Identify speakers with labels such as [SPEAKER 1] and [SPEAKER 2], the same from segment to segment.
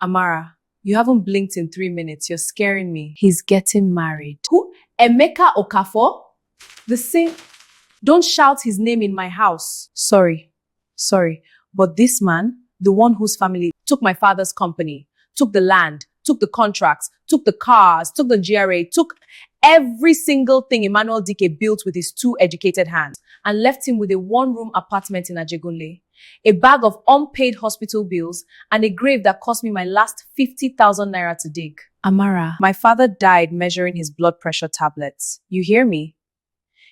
[SPEAKER 1] Amara, you haven't blinked in 3 minutes. You're scaring me. He's getting married. Who? Emeka Okafor? The same. Don't shout his name in my house. Sorry. But this man, the one whose family took my father's company, took the land, took the contracts, took the cars, took the GRA, took every single thing Emmanuel Dike built with his 2 educated hands and left him with a 1-room apartment in Ajegunle, a bag of unpaid hospital bills, and a grave that cost me my last 50,000 naira to dig. Amara, my father died measuring his blood pressure tablets. You hear me?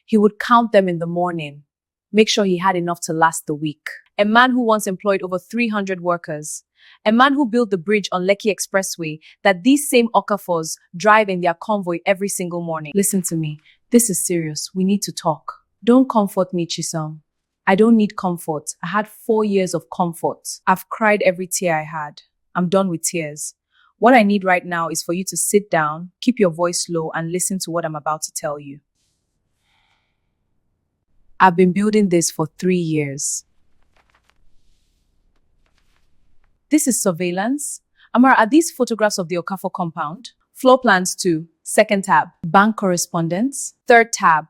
[SPEAKER 1] He would count them in the morning, make sure he had enough to last the week. A man who once employed over 300 workers. A man who built the bridge on Lekki Expressway that these same Okafors drive in their convoy every single morning. Listen to me. This is serious. We need to talk. Don't comfort me, Chisom. I don't need comfort. I had 4 years of comfort. I've cried every tear I had. I'm done with tears. What I need right now is for you to sit down, keep your voice low, and listen to what I'm about to tell you. I've been building this for 3 years. This is surveillance. Amara, are these photographs of the Okafor compound? Floor plans 2, second tab. Bank correspondence, third tab.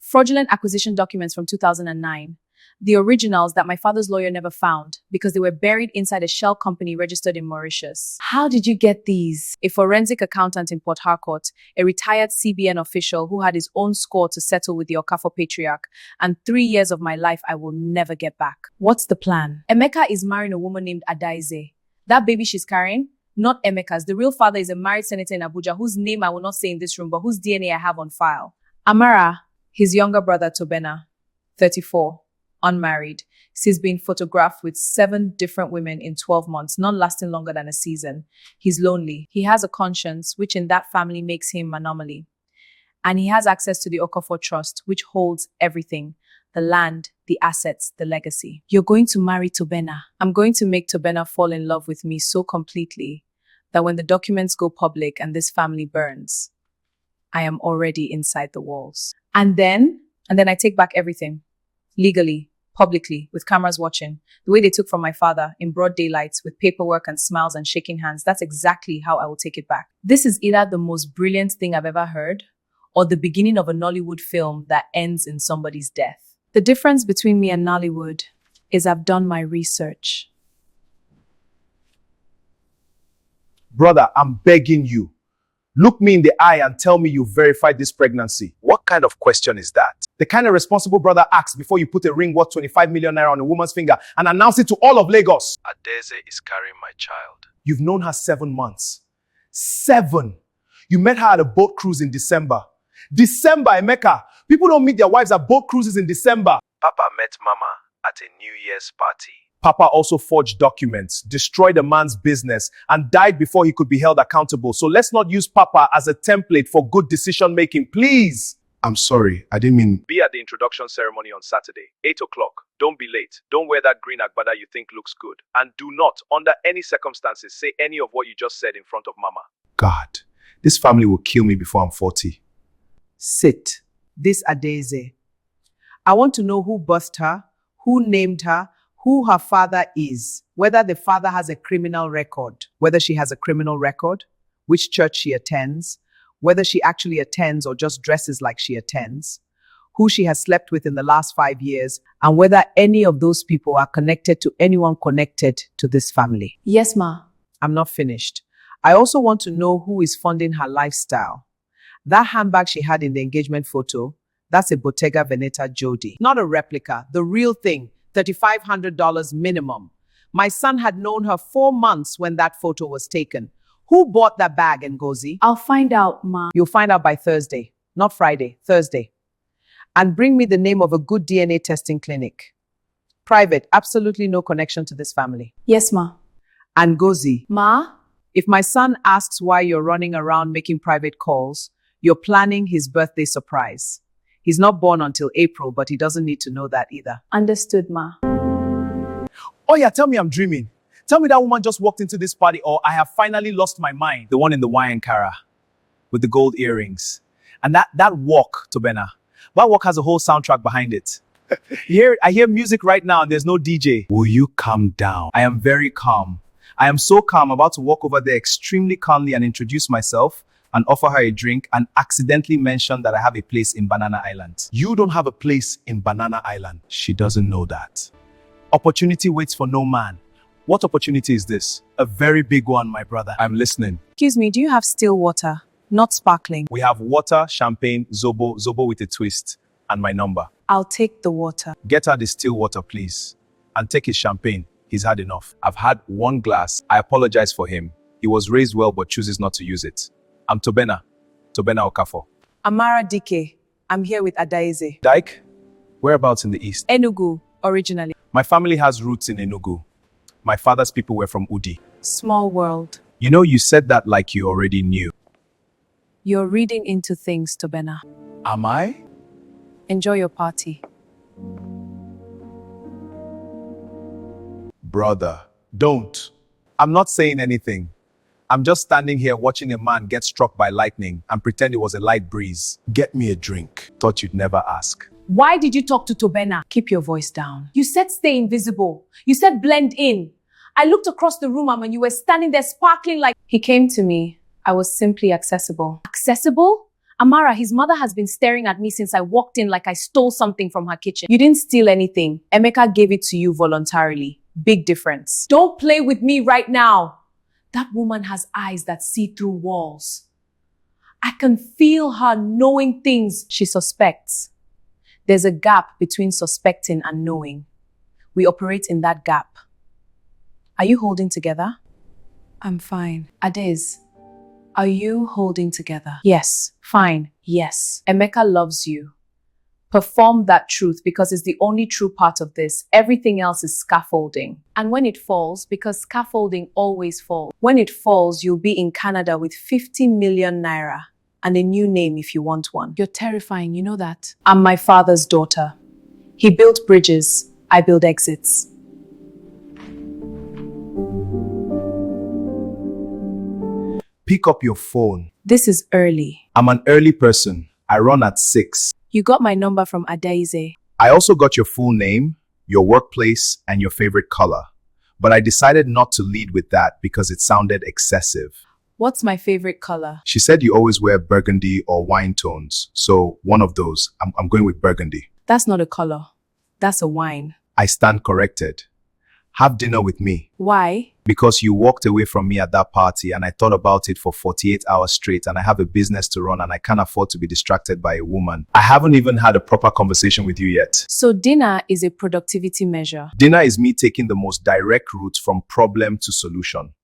[SPEAKER 1] Fraudulent acquisition documents from 2009. The originals that my father's lawyer never found because they were buried inside a shell company registered in Mauritius. How did you get these? A forensic accountant in Port Harcourt, a retired CBN official who had his own score to settle with the Okafor patriarch, and 3 years of my life I will never get back. What's the plan? Emeka is marrying a woman named Adaize. That baby she's carrying, not Emeka's. The real father is a married senator in Abuja whose name I will not say in this room, but whose DNA I have on file. Amara, his younger brother Tobena, 34. Unmarried. He's been photographed with 7 different women in 12 months, none lasting longer than a season. He's lonely. He has a conscience, which in that family makes him an anomaly. And he has access to the Okafor Trust, which holds everything. The land, the assets, the legacy. You're going to marry Tobena. I'm going to make Tobena fall in love with me so completely that when the documents go public and this family burns, I am already inside the walls. And then I take back everything. Legally, publicly, with cameras watching, the way they took from my father, in broad daylight, with paperwork and smiles and shaking hands, that's exactly how I will take it back. This is either the most brilliant thing I've ever heard, or the beginning of a Nollywood film that ends in somebody's death. The difference between me and Nollywood is I've done my research.
[SPEAKER 2] Brother, I'm begging you. Look me in the eye and tell me you verified this pregnancy. What kind of question is that? The kind a responsible brother asks before you put a ring worth 25 million naira on a woman's finger and announce it to all of Lagos.
[SPEAKER 3] Adeze is carrying my child.
[SPEAKER 2] You've known her 7 months. 7! You met her at a boat cruise in December. December, Emeka! People don't meet their wives at boat cruises in December.
[SPEAKER 3] Papa met Mama at a New Year's party.
[SPEAKER 2] Papa also forged documents, destroyed a man's business, and died before he could be held accountable. So let's not use Papa as a template for good decision making, please. I'm sorry, I didn't mean...
[SPEAKER 3] Be at the introduction ceremony on Saturday, 8 o'clock. Don't be late. Don't wear that green agbada you think looks good. And do not, under any circumstances, say any of what you just said in front of Mama.
[SPEAKER 2] God, this family will kill me before I'm 40.
[SPEAKER 4] Sit. This Adeze. I want to know who birthed her, who named her, who her father is, whether the father has a criminal record, whether she has a criminal record, which church she attends, whether she actually attends or just dresses like she attends, who she has slept with in the last 5 years, and whether any of those people are connected to anyone connected to this family.
[SPEAKER 1] Yes, ma.
[SPEAKER 4] I'm not finished. I also want to know who is funding her lifestyle. That handbag she had in the engagement photo, that's a Bottega Veneta Jodi. Not a replica, the real thing. $3,500 minimum. My son had known her 4 months when that photo was taken. Who bought that bag, Ngozi?
[SPEAKER 1] I'll find out, ma.
[SPEAKER 4] You'll find out by Thursday. Not Friday, Thursday. And bring me the name of a good DNA testing clinic. Private, absolutely no connection to this family.
[SPEAKER 1] Yes, ma.
[SPEAKER 4] And Ngozi,
[SPEAKER 1] Ma?
[SPEAKER 4] if my son asks why you're running around making private calls, you're planning his birthday surprise. He's not born until April, but he doesn't need to know that either.
[SPEAKER 1] Understood, ma.
[SPEAKER 2] Oh yeah, tell me I'm dreaming. Tell me that woman just walked into this party or I have finally lost my mind. The one in the wine Kara with the gold earrings. And that walk, Tobena. That walk has a whole soundtrack behind it. I hear music right now and there's no DJ. Will you calm down? I am very calm. I am so calm, about to walk over there extremely calmly and introduce myself and offer her a drink and accidentally mention that I have a place in Banana Island. You don't have a place in Banana Island. She doesn't know that. Opportunity waits for no man. What opportunity is this? A very big one, my brother. I'm listening.
[SPEAKER 1] Excuse me, do you have still water? Not sparkling.
[SPEAKER 2] We have water, champagne, zobo with a twist, and my number.
[SPEAKER 1] I'll take the water.
[SPEAKER 2] Get her the still water, please. And take his champagne. He's had enough. I've had one glass. I apologize for him. He was raised well but chooses not to use it. I'm Tobena Okafo.
[SPEAKER 1] Amara Dike. I'm here with Adaize.
[SPEAKER 2] Dyke? Whereabouts in the east?
[SPEAKER 1] Enugu, originally.
[SPEAKER 2] My family has roots in Enugu. My father's people were from Udi.
[SPEAKER 1] Small world.
[SPEAKER 2] You know, you said that like you already knew.
[SPEAKER 1] You're reading into things, Tobena.
[SPEAKER 2] Am I?
[SPEAKER 1] Enjoy your party.
[SPEAKER 2] Brother, don't. I'm not saying anything. I'm just standing here watching a man get struck by lightning and pretend it was a light breeze. Get me a drink. Thought you'd never ask.
[SPEAKER 1] Why did you talk to Tobena? Keep your voice down. You said stay invisible. You said blend in. I looked across the room and you were standing there sparkling like... He came to me. I was simply accessible. Accessible? Amara, his mother has been staring at me since I walked in like I stole something from her kitchen. You didn't steal anything. Emeka gave it to you voluntarily. Big difference. Don't play with me right now. That woman has eyes that see through walls. I can feel her knowing things she suspects. There's a gap between suspecting and knowing. We operate in that gap. Are you holding together? I'm fine. Adez, are you holding together? Yes. Fine. Yes. Emeka loves you. Perform that truth because it's the only true part of this. Everything else is scaffolding. And when it falls, because scaffolding always falls, when it falls, you'll be in Canada with 50 million naira and a new name if you want one. You're terrifying, you know that? I'm my father's daughter. He built bridges, I build exits.
[SPEAKER 2] Pick up your phone.
[SPEAKER 1] This is early.
[SPEAKER 2] I'm an early person. I run at 6.
[SPEAKER 1] You got my number from Adaize.
[SPEAKER 2] I also got your full name, your workplace, and your favorite color. But I decided not to lead with that because it sounded excessive.
[SPEAKER 1] What's my favorite color?
[SPEAKER 2] She said you always wear burgundy or wine tones. So one of those. I'm going with burgundy.
[SPEAKER 1] That's not a color. That's a wine.
[SPEAKER 2] I stand corrected. Have dinner with me.
[SPEAKER 1] Why?
[SPEAKER 2] Because you walked away from me at that party and I thought about it for 48 hours straight and I have a business to run and I can't afford to be distracted by a woman. I haven't even had a proper conversation with you yet.
[SPEAKER 1] So dinner is a productivity measure.
[SPEAKER 2] Dinner is me taking the most direct route from problem to solution.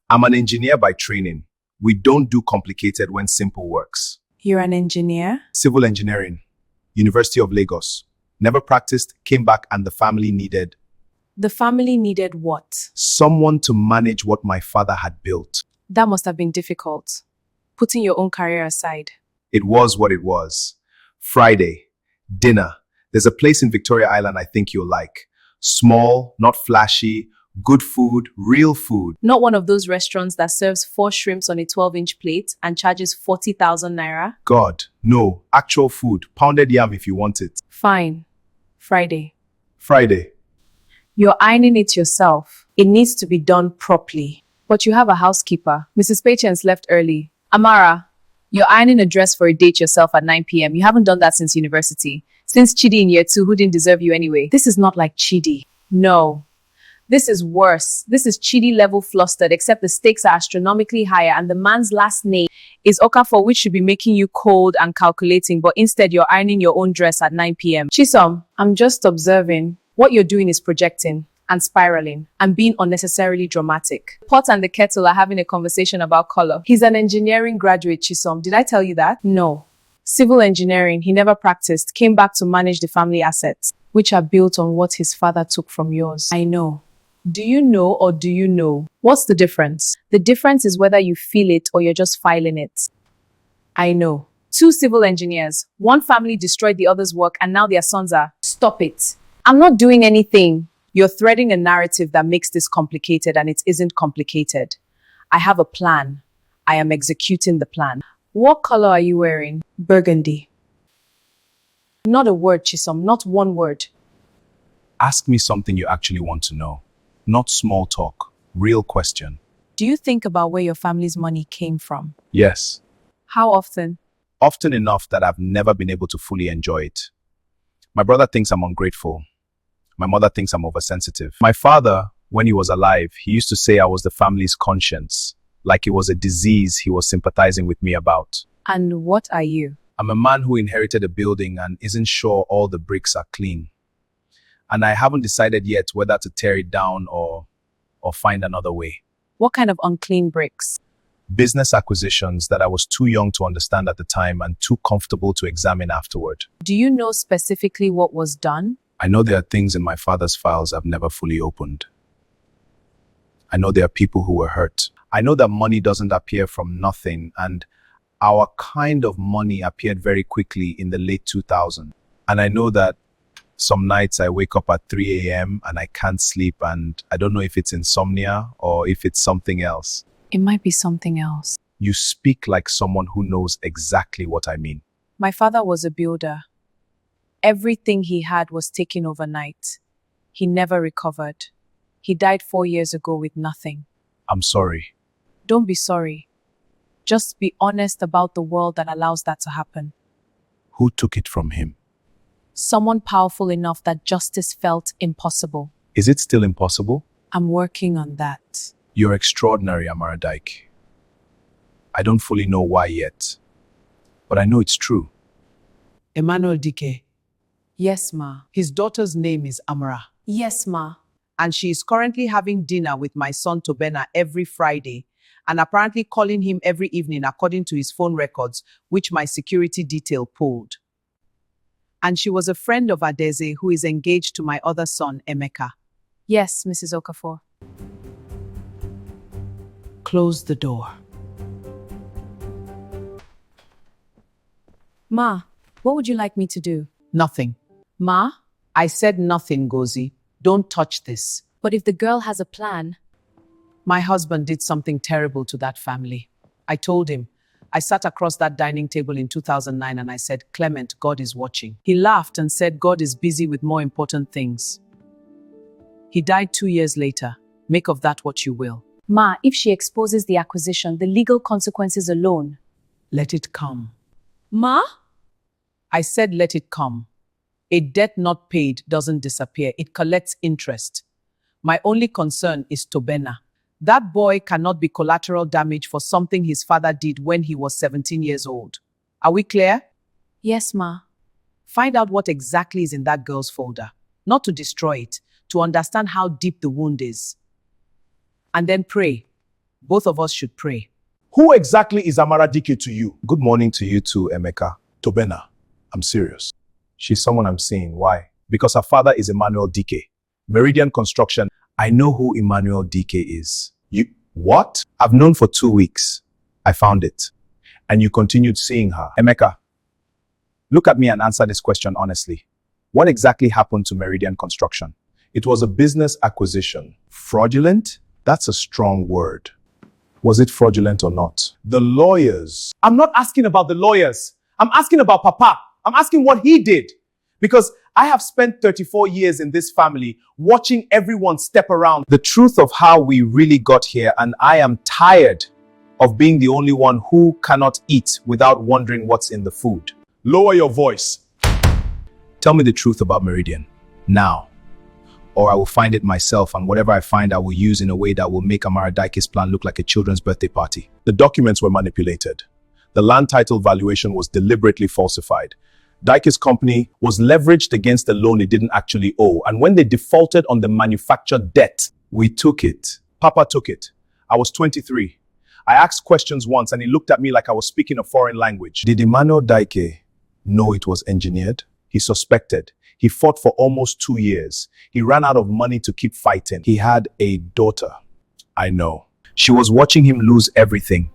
[SPEAKER 2] I'm an engineer by training. We don't do complicated when simple works.
[SPEAKER 1] You're an engineer?
[SPEAKER 2] Civil engineering. University of Lagos. Never practiced, came back and the family needed.
[SPEAKER 1] The family needed what?
[SPEAKER 2] Someone to manage what my father had built.
[SPEAKER 1] That must have been difficult. Putting your own career aside.
[SPEAKER 2] It was what it was. Friday, dinner. There's a place in Victoria Island I think you'll like. Small, not flashy, good food, real food.
[SPEAKER 1] Not one of those restaurants that serves 4 shrimps on a 12-inch plate and charges 40,000 naira.
[SPEAKER 2] God, no. Actual food. Pounded yam if you want it.
[SPEAKER 1] Fine. Friday.
[SPEAKER 2] Friday.
[SPEAKER 1] You're ironing it yourself. It needs to be done properly. But you have a housekeeper. Mrs. Patience left early. Amara, you're ironing a dress for a date yourself at 9 p.m. You haven't done that since university. Since Chidi in year 2, who didn't deserve you anyway. This is not like Chidi. No. This is worse. This is Chidi level flustered, except the stakes are astronomically higher and the man's last name is Okafor, which should be making you cold and calculating, but instead you're ironing your own dress at 9 p.m. Chisom, I'm just observing. What you're doing is projecting and spiraling and being unnecessarily dramatic. Pot and the kettle are having a conversation about color. He's an engineering graduate, Chisom. Did I tell you that? No. Civil engineering, he never practiced, came back to manage the family assets, which are built on what his father took from yours. I know. Do you know or do you know? What's the difference? The difference is whether you feel it or you're just filing it. I know. 2 civil engineers. One family destroyed the other's work and now their sons are... Stop it. I'm not doing anything. You're threading a narrative that makes this complicated and it isn't complicated. I have a plan. I am executing the plan. What color are you wearing? Burgundy. Not a word, Chisom. Not one word.
[SPEAKER 2] Ask me something you actually want to know. Not small talk. Real question.
[SPEAKER 1] Do you think about where your family's money came from?
[SPEAKER 2] Yes.
[SPEAKER 1] How often?
[SPEAKER 2] Often enough that I've never been able to fully enjoy it. My brother thinks I'm ungrateful. My mother thinks I'm oversensitive. My father, when he was alive, he used to say I was the family's conscience, like it was a disease he was sympathizing with me about.
[SPEAKER 1] And what are you?
[SPEAKER 2] I'm a man who inherited a building and isn't sure all the bricks are clean. And I haven't decided yet whether to tear it down or find another way.
[SPEAKER 1] What kind of unclean bricks?
[SPEAKER 2] Business acquisitions that I was too young to understand at the time and too comfortable to examine afterward.
[SPEAKER 1] Do you know specifically what was done?
[SPEAKER 2] I know there are things in my father's files I've never fully opened. I know there are people who were hurt. I know that money doesn't appear from nothing, and our kind of money appeared very quickly in the late 2000s. And I know that some nights I wake up at 3 a.m. and I can't sleep, and I don't know if it's insomnia or if it's something else.
[SPEAKER 1] It might be something else.
[SPEAKER 2] You speak like someone who knows exactly what I mean.
[SPEAKER 1] My father was a builder. Everything he had was taken overnight. He never recovered. He died 4 years ago with nothing.
[SPEAKER 2] I'm sorry.
[SPEAKER 1] Don't be sorry. Just be honest about the world that allows that to happen.
[SPEAKER 2] Who took it from him?
[SPEAKER 1] Someone powerful enough that justice felt impossible.
[SPEAKER 2] Is it still impossible?
[SPEAKER 1] I'm working on that.
[SPEAKER 2] You're extraordinary, Amara Dyke. I don't fully know why yet, but I know it's true.
[SPEAKER 4] Emmanuel Dike.
[SPEAKER 1] Yes, Ma.
[SPEAKER 4] His daughter's name is Amara,
[SPEAKER 1] Yes, Ma.
[SPEAKER 4] and she is currently having dinner with my son Tobena every Friday and apparently calling him every evening according to his phone records, which my security detail pulled. And she was a friend of Adeze, who is engaged to my other son, Emeka.
[SPEAKER 1] Yes, Mrs. Okafor.
[SPEAKER 4] Close the door.
[SPEAKER 1] Ma, what would you like me to do?
[SPEAKER 4] Nothing.
[SPEAKER 1] Ma?
[SPEAKER 4] I said nothing, Gozi. Don't touch this.
[SPEAKER 1] But if the girl has a plan.
[SPEAKER 4] My husband did something terrible to that family. I told him. I sat across that dining table in 2009 and I said, Clement, God is watching. He laughed and said, God is busy with more important things. He died 2 years later. Make of that what you will.
[SPEAKER 1] Ma, if she exposes the acquisition, the legal consequences alone.
[SPEAKER 4] Let it come.
[SPEAKER 1] Ma?
[SPEAKER 4] I said, let it come. A debt not paid doesn't disappear. It collects interest. My only concern is Tobena. That boy cannot be collateral damage for something his father did when he was 17 years old. Are we clear?
[SPEAKER 1] Yes, Ma.
[SPEAKER 4] Find out what exactly is in that girl's folder. Not to destroy it, to understand how deep the wound is. And then pray. Both of us should pray.
[SPEAKER 2] Who exactly is Amara Dike to you? Good morning to you too, Emeka. Tobena, I'm serious. She's someone I'm seeing. Why? Because her father is Emmanuel Dike. Meridian Construction. I know who Emmanuel Dike is. You, what? I've known for 2 weeks. I found it. And you continued seeing her. Emeka, look at me and answer this question honestly. What exactly happened to Meridian Construction? It was a business acquisition. Fraudulent? That's a strong word. Was it fraudulent or not? The lawyers. I'm not asking about the lawyers. I'm asking about Papa. I'm asking what he did. Because I have spent 34 years in this family watching everyone step around the truth of how we really got here, and I am tired of being the only one who cannot eat without wondering what's in the food. Lower your voice. Tell me the truth about Meridian. Now. Or I will find it myself, and whatever I find I will use in a way that will make Amara Dike's plan look like a children's birthday party. The documents were manipulated. The land title valuation was deliberately falsified. Dike's company was leveraged against a loan it didn't actually owe, and when they defaulted on the manufactured debt, we took it. Papa took it. I was 23. I asked questions once and he looked at me like I was speaking a foreign language. Did Emmanuel Dike know it was engineered? He suspected. He fought for almost 2 years. He ran out of money to keep fighting. He had a daughter. I know. She was watching him lose everything.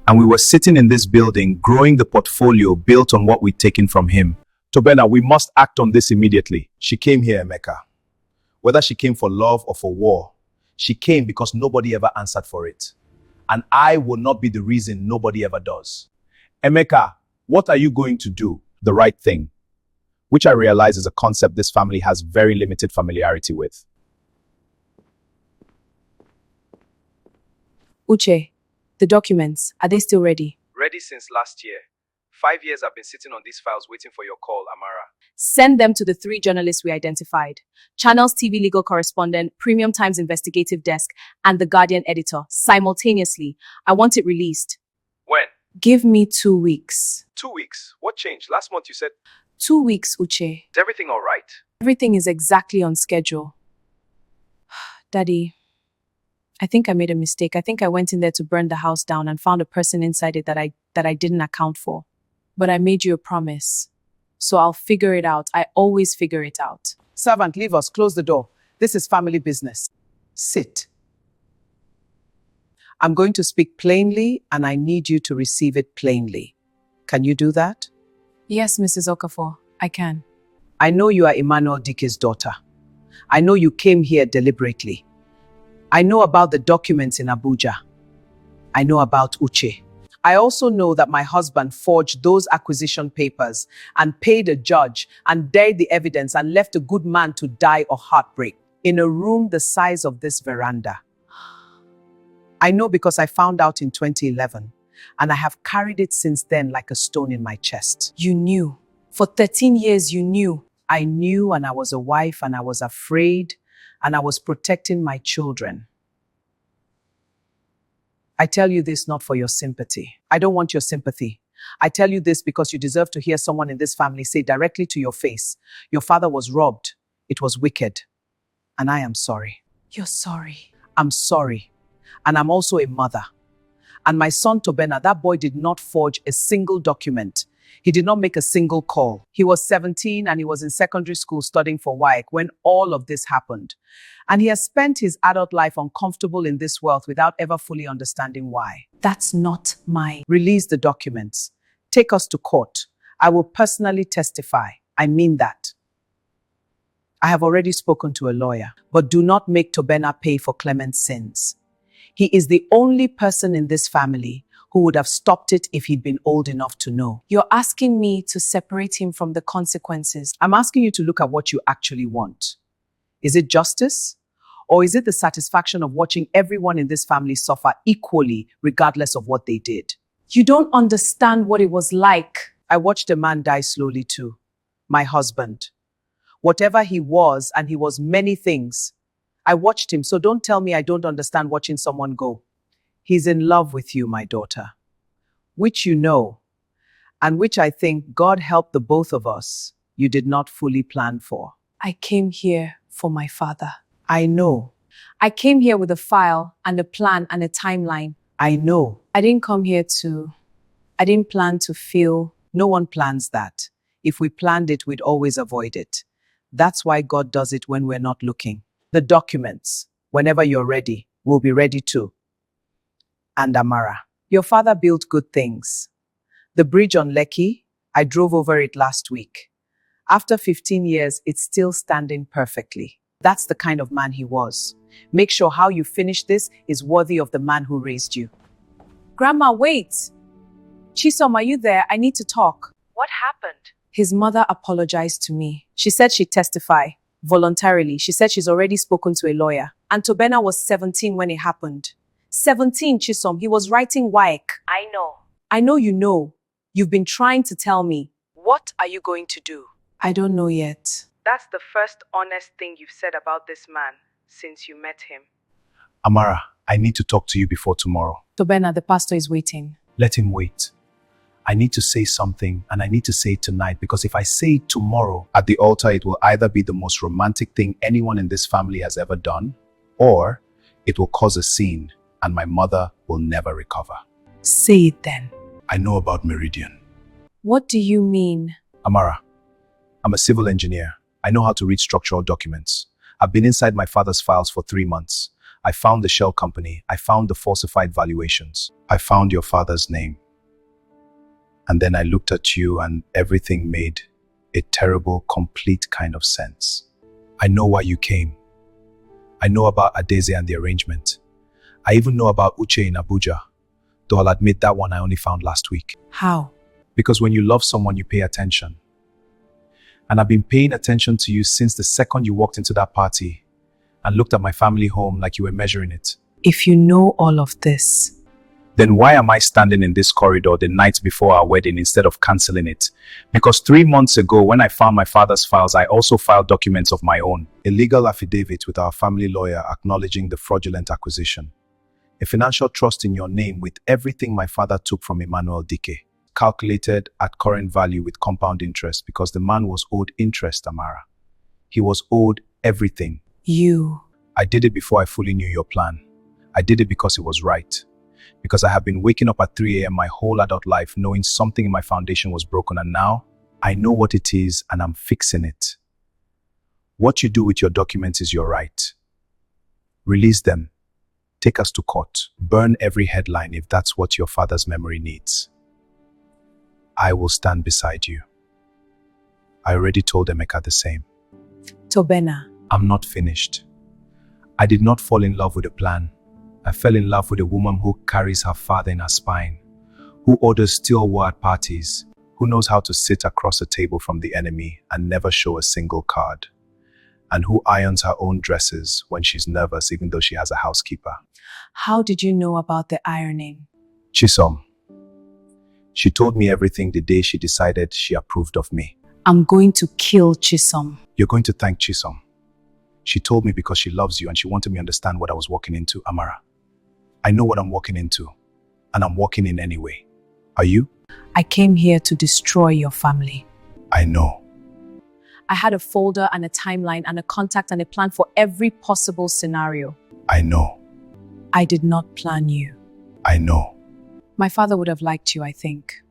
[SPEAKER 2] And we were sitting in this building, growing the portfolio built on what we'd taken from him. Tobena, we must act on this immediately. She came here, Emeka. Whether she came for love or for war, she came because nobody ever answered for it. And I will not be the reason nobody ever does. Emeka, what are you going to do? The right thing. Which I realize is a concept this family has very limited familiarity with.
[SPEAKER 1] Uche, the documents, are they still ready?
[SPEAKER 3] Ready since last year. 5 years I've been sitting on these files waiting for your call, Amara.
[SPEAKER 1] Send them to the 3 journalists we identified. Channels TV legal correspondent, Premium Times investigative desk, and the Guardian editor, simultaneously. I want it released.
[SPEAKER 3] When?
[SPEAKER 1] Give me 2 weeks.
[SPEAKER 3] 2 weeks. What changed? Last month you said,
[SPEAKER 1] 2 weeks, Uche.
[SPEAKER 3] is everything all right?
[SPEAKER 1] Everything is exactly on schedule. Daddy, I think I made a mistake. I think I went in there to burn the house down and found a person inside it that I didn't account for. But I made you a promise. So I'll figure it out. I always figure it out.
[SPEAKER 4] Servant, leave us. Close the door. This is family business. Sit. I'm going to speak plainly, and I need you to receive it plainly. Can you do that?
[SPEAKER 1] Yes, Mrs. Okafor, I can.
[SPEAKER 4] I know you are Emmanuel Dickey's daughter. I know you came here deliberately. I know about the documents in Abuja. I know about Uche. I also know that my husband forged those acquisition papers and paid a judge and dared the evidence and left a good man to die of heartbreak in a room the size of this veranda. I know because I found out in 2011, and I have carried it since then like a stone in my chest.
[SPEAKER 1] You knew. For 13 years, you knew.
[SPEAKER 4] I knew, and I was a wife, and I was afraid, and I was protecting my children. I tell you this not for your sympathy. I don't want your sympathy. I tell you this because you deserve to hear someone in this family say directly to your face, your father was robbed. It was wicked. And I am sorry.
[SPEAKER 1] You're sorry.
[SPEAKER 4] I'm sorry. And I'm also a mother. And my son Tobena, that boy did not forge a single document. He did not make a single call. He was 17 and he was in secondary school studying for WAEC when all of this happened. And he has spent his adult life uncomfortable in this wealth without ever fully understanding why.
[SPEAKER 1] That's not my...
[SPEAKER 4] Release the documents. Take us to court. I will personally testify. I mean that. I have already spoken to a lawyer, but do not make Tobena pay for Clement's sins. He is the only person in this family who would have stopped it if he'd been old enough to know.
[SPEAKER 1] You're asking me to separate him from the consequences.
[SPEAKER 4] I'm asking you to look at what you actually want. Is it justice? Or is it the satisfaction of watching everyone in this family suffer equally, regardless of what they did?
[SPEAKER 1] You don't understand what it was like.
[SPEAKER 4] I watched a man die slowly too. My husband. Whatever he was, and he was many things, I watched him, so don't tell me I don't understand watching someone go. He's in love with you, my daughter, which you know, and which I think God helped the both of us you did not fully plan for.
[SPEAKER 1] I came here for my father.
[SPEAKER 4] I know.
[SPEAKER 1] I came here with a file and a plan and a timeline.
[SPEAKER 4] I know.
[SPEAKER 1] I didn't plan to feel.
[SPEAKER 4] No one plans that. If we planned it, we'd always avoid it. That's why God does it when we're not looking. The documents, whenever you're ready, will be ready too. And Amara, your father built good things. The bridge on Lekki, I drove over it last week. After 15 years, it's still standing perfectly. That's the kind of man he was. Make sure how you finish this is worthy of the man who raised you.
[SPEAKER 1] Grandma, wait. Chisom, are you there? I need to talk.
[SPEAKER 5] What happened?
[SPEAKER 1] His mother apologized to me. She said she'd testify. Voluntarily. She said she's already spoken to a lawyer. And Tobena was 17 when it happened. 17, Chisom. He was writing WAEC.
[SPEAKER 5] I know.
[SPEAKER 1] I know you know. You've been trying to tell me.
[SPEAKER 5] What are you going to do?
[SPEAKER 1] I don't know yet.
[SPEAKER 5] That's the first honest thing you've said about this man since you met him.
[SPEAKER 2] Amara, I need to talk to you before tomorrow.
[SPEAKER 1] Tobena, the pastor is waiting.
[SPEAKER 2] Let him wait. I need to say something, and I need to say it tonight, because if I say it tomorrow at the altar, it will either be the most romantic thing anyone in this family has ever done, or it will cause a scene, and my mother will never recover.
[SPEAKER 1] Say it then.
[SPEAKER 2] I know about Meridian.
[SPEAKER 1] What do you mean?
[SPEAKER 2] Amara, I'm a civil engineer. I know how to read structural documents. I've been inside my father's files for 3 months. I found the shell company. I found the falsified valuations. I found your father's name. And then I looked at you and everything made a terrible, complete kind of sense. I know why you came. I know about Adeze and the arrangement. I even know about Uche in Abuja, though I'll admit that one I only found last week.
[SPEAKER 1] How?
[SPEAKER 2] Because when you love someone, you pay attention. And I've been paying attention to you since the second you walked into that party and looked at my family home like you were measuring it.
[SPEAKER 1] If you know all of this,
[SPEAKER 2] Then why am I standing in this corridor the night before our wedding instead of canceling it? Because 3 months ago, when I found my father's files, I also filed documents of my own. A legal affidavit with our family lawyer acknowledging the fraudulent acquisition. A financial trust in your name with everything my father took from Emmanuel Dike, calculated at current value with compound interest because the man was owed interest, Amara. He was owed everything.
[SPEAKER 1] you,
[SPEAKER 2] I did it before I fully knew your plan. I did it because it was right. Because I have been waking up at 3 a.m. my whole adult life knowing something in my foundation was broken, and now I know what it is and I'm fixing it. What you do with your documents is your right. Release them. Take us to court. Burn every headline if that's what your father's memory needs. I will stand beside you. I already told Emeka the same.
[SPEAKER 1] Tobena.
[SPEAKER 2] I'm not finished. I did not fall in love with a plan. I fell in love with a woman who carries her father in her spine, who orders steel war at parties, who knows how to sit across a table from the enemy and never show a single card, and who irons her own dresses when she's nervous even though she has a housekeeper.
[SPEAKER 1] How did you know about the ironing?
[SPEAKER 2] Chisom. She told me everything the day she decided she approved of me.
[SPEAKER 1] I'm going to kill Chisom.
[SPEAKER 2] You're going to thank Chisom. She told me because she loves you and she wanted me to understand what I was walking into, Amara. I know what I'm walking into, and I'm walking in anyway. Are you?
[SPEAKER 1] I came here to destroy your family.
[SPEAKER 2] I know.
[SPEAKER 1] I had a folder and a timeline and a contact and a plan for every possible scenario.
[SPEAKER 2] I know.
[SPEAKER 1] I did not plan you.
[SPEAKER 2] I know.
[SPEAKER 1] My father would have liked you, I think.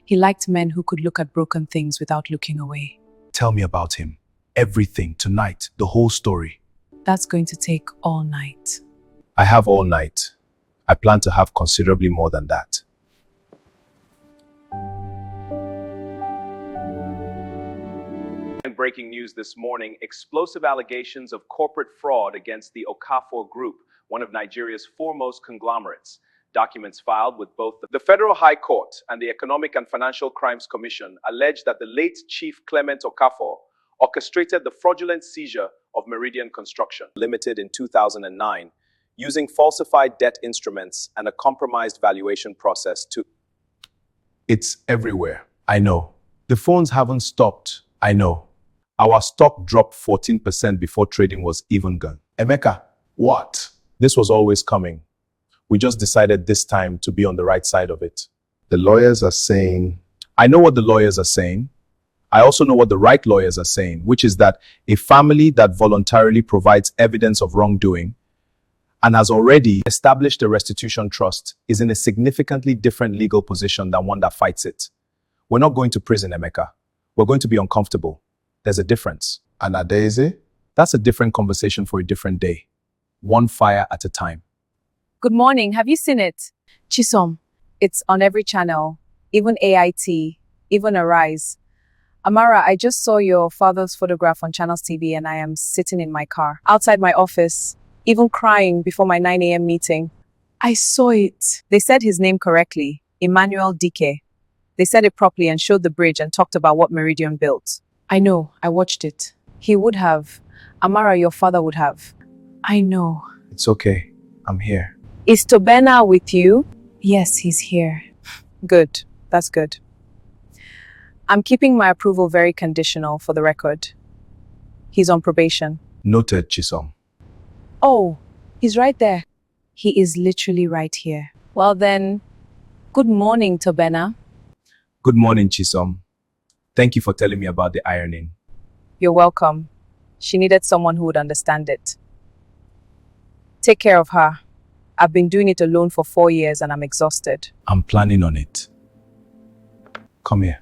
[SPEAKER 1] He liked men who could look at broken things without looking away.
[SPEAKER 2] Tell me about him. Everything, tonight, the whole story.
[SPEAKER 1] That's going to take all night.
[SPEAKER 2] I have all night. I plan to have considerably more than that.
[SPEAKER 3] And breaking news this morning, explosive allegations of corporate fraud against the Okafor Group, one of Nigeria's foremost conglomerates. Documents filed with both the Federal High Court and the Economic and Financial Crimes Commission allege that the late Chief Clement Okafor orchestrated the fraudulent seizure of Meridian Construction Limited in 2009, using falsified debt instruments and a compromised valuation process to...
[SPEAKER 2] It's everywhere. I know. The phones haven't stopped. I know. Our stock dropped 14% before trading was even gone. Emeka, what? This was always coming. We just decided this time to be on the right side of it. The lawyers are saying... I know what the lawyers are saying. I also know what the right lawyers are saying, which is that a family that voluntarily provides evidence of wrongdoing and has already established a restitution trust is in a significantly different legal position than one that fights it. We're not going to prison, Emeka. We're going to be uncomfortable. There's a difference. And Adaeze? That's a different conversation for a different day. One fire at a time.
[SPEAKER 1] Good morning. Have you seen it? Chisom. It's on every channel, even AIT, even Arise. Amara, I just saw your father's photograph on Channels TV and I am sitting in my car, outside my office, even crying before my 9 a.m. meeting. I saw it. They said his name correctly, Emmanuel Dike. They said it properly and showed the bridge and talked about what Meridian built. I know, I watched it. He would have. Amara, your father would have. I know.
[SPEAKER 2] It's okay. I'm here.
[SPEAKER 1] Is Tobena with you? Yes, he's here. Good. That's good. I'm keeping my approval very conditional for the record. He's on probation.
[SPEAKER 2] Noted, Chisom.
[SPEAKER 1] Oh, he's right there. He is literally right here. Well then, good morning, Tobena.
[SPEAKER 2] Good morning, Chisom. Thank you for telling me about the ironing.
[SPEAKER 1] You're welcome. She needed someone who would understand it. Take care of her. I've been doing it alone for 4 years and I'm exhausted.
[SPEAKER 2] I'm planning on it. Come here.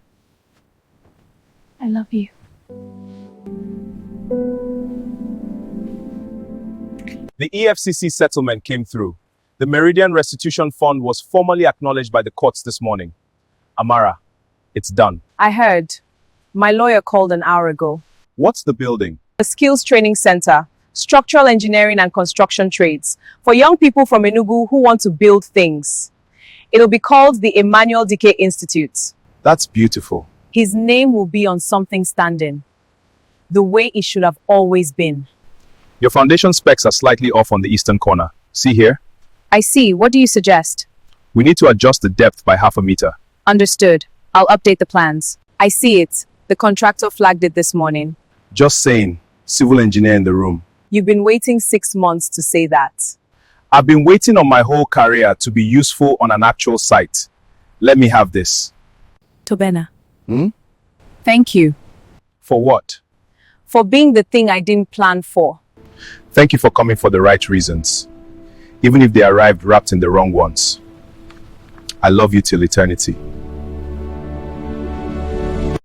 [SPEAKER 1] I love you.
[SPEAKER 2] The EFCC settlement came through. The Meridian Restitution Fund was formally acknowledged by the courts this morning. Amara, it's done.
[SPEAKER 1] I heard. My lawyer called an hour ago.
[SPEAKER 2] What's the building?
[SPEAKER 1] A skills training center, structural engineering and construction trades, for young people from Enugu who want to build things. It'll be called the Emmanuel Dike Institute.
[SPEAKER 2] That's beautiful.
[SPEAKER 1] His name will be on something standing, the way it should have always been.
[SPEAKER 2] Your foundation specs are slightly off on the eastern corner. See here?
[SPEAKER 1] I see. What do you suggest?
[SPEAKER 2] We need to adjust the depth by 0.5 meter.
[SPEAKER 1] Understood. I'll update the plans. I see it. The contractor flagged it this morning.
[SPEAKER 2] Just saying. Civil engineer in the room.
[SPEAKER 1] You've been waiting 6 months to say that.
[SPEAKER 2] I've been waiting on my whole career to be useful on an actual site. Let me have this.
[SPEAKER 1] Tobena.
[SPEAKER 2] Hmm?
[SPEAKER 1] Thank you
[SPEAKER 2] For what?
[SPEAKER 1] for being the thing I didn't plan for.
[SPEAKER 2] Thank you for coming for the right reasons, even if they arrived wrapped in the wrong ones. I love you till eternity.